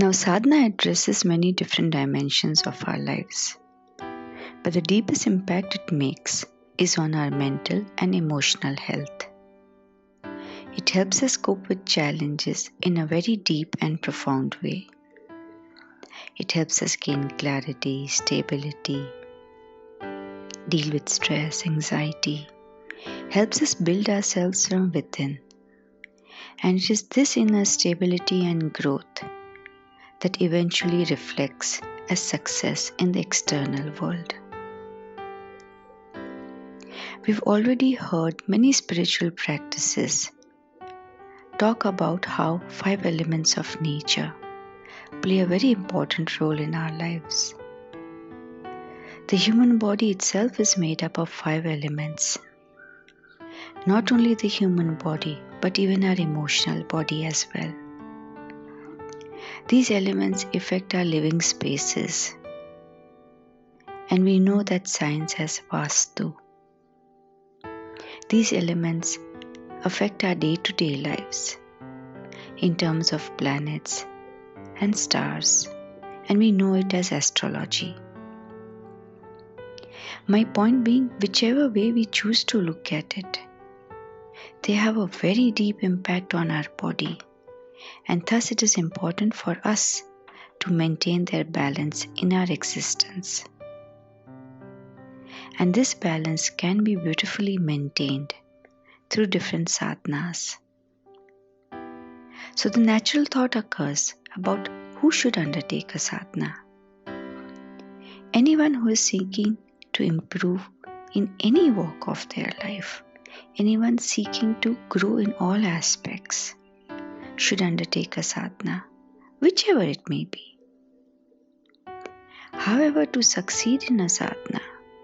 Now, sadhana addresses many different dimensions of our lives, but the deepest impact it makes is on our mental and emotional health. It helps us cope with challenges in a very deep and profound way. It helps us gain clarity, stability, deal with stress, anxiety, helps us build ourselves from within. And it is this inner stability and growth that eventually reflects as success in the external world. We've already heard many spiritual practices talk about how 5 elements of nature play a very important role in our lives. The human body itself is made up of 5 elements. Not only the human body, but even our emotional body as well. These elements affect our living spaces, and we know that science has Vastu. These elements affect our day-to-day lives in terms of planets and stars, and we know it as astrology. My point being, whichever way we choose to look at it, they have a very deep impact on our body, and thus it is important for us to maintain their balance in our existence. And this balance can be beautifully maintained through different sadhanas. So the natural thought occurs about who should undertake a sadhana. Anyone who is seeking to improve in any walk of their life, anyone seeking to grow in all aspects, should undertake a sadhana, whichever it may be. However, to succeed in a sadhana,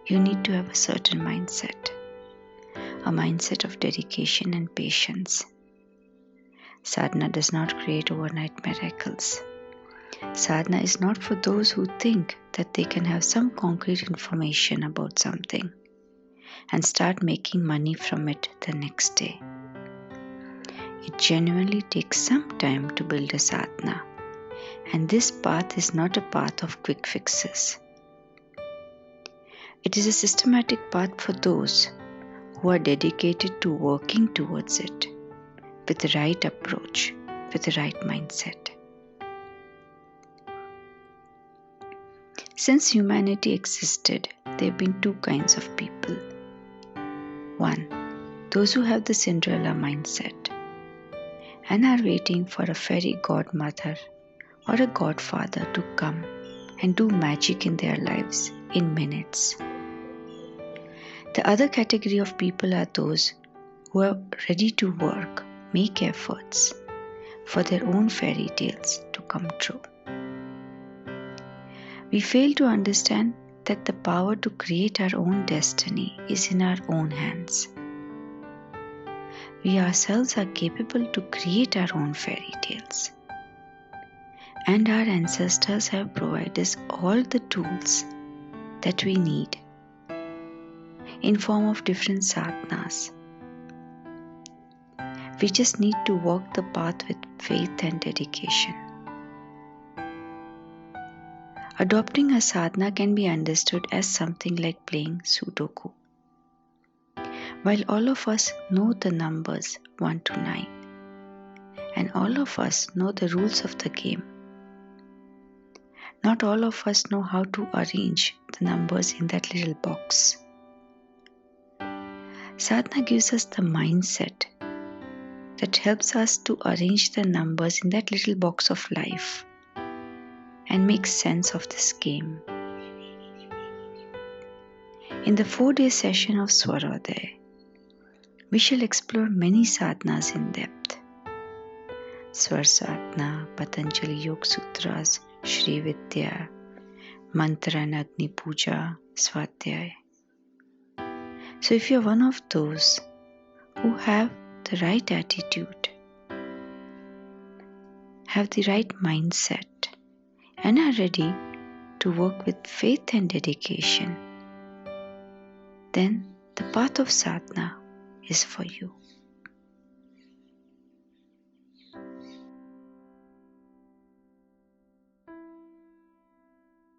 you need to have a certain mindset, a mindset of dedication and patience. Sadhana does not create overnight miracles. Sadhana is not for those who think that they can have some concrete information about something and start making money from it the next day. It genuinely takes some time to build a sadhana, and this path is not a path of quick fixes. It is a systematic path for those who are dedicated to working towards it with the right approach, with the right mindset. Since humanity existed, there have been 2 kinds of people. 1, those who have the Cinderella mindset and are waiting for a fairy godmother or a godfather to come and do magic in their lives in minutes. The other category of people are those who are ready to work, make efforts for their own fairy tales to come true. We fail to understand that the power to create our own destiny is in our own hands. We ourselves are capable to create our own fairy tales. And our ancestors have provided us all the tools that we need in form of different sadhanas. We just need to walk the path with faith and dedication. Adopting a sadhana can be understood as something like playing Sudoku. While all of us know the numbers 1 to 9, and all of us know the rules of the game, not all of us know how to arrange the numbers in that little box. Sadhana gives us the mindset that helps us to arrange the numbers in that little box of life and make sense of this game. In the 4-day session of Swarodaya, we shall explore many sadhanas in depth. Swar Sadhana, Patanjali Yoga Sutras, Shri Vidya, Mantra and Agni Puja, Swadhyaya. So if you're one of those who have the right attitude, have the right mindset, and are ready to work with faith and dedication, then the path of sadhana is for you.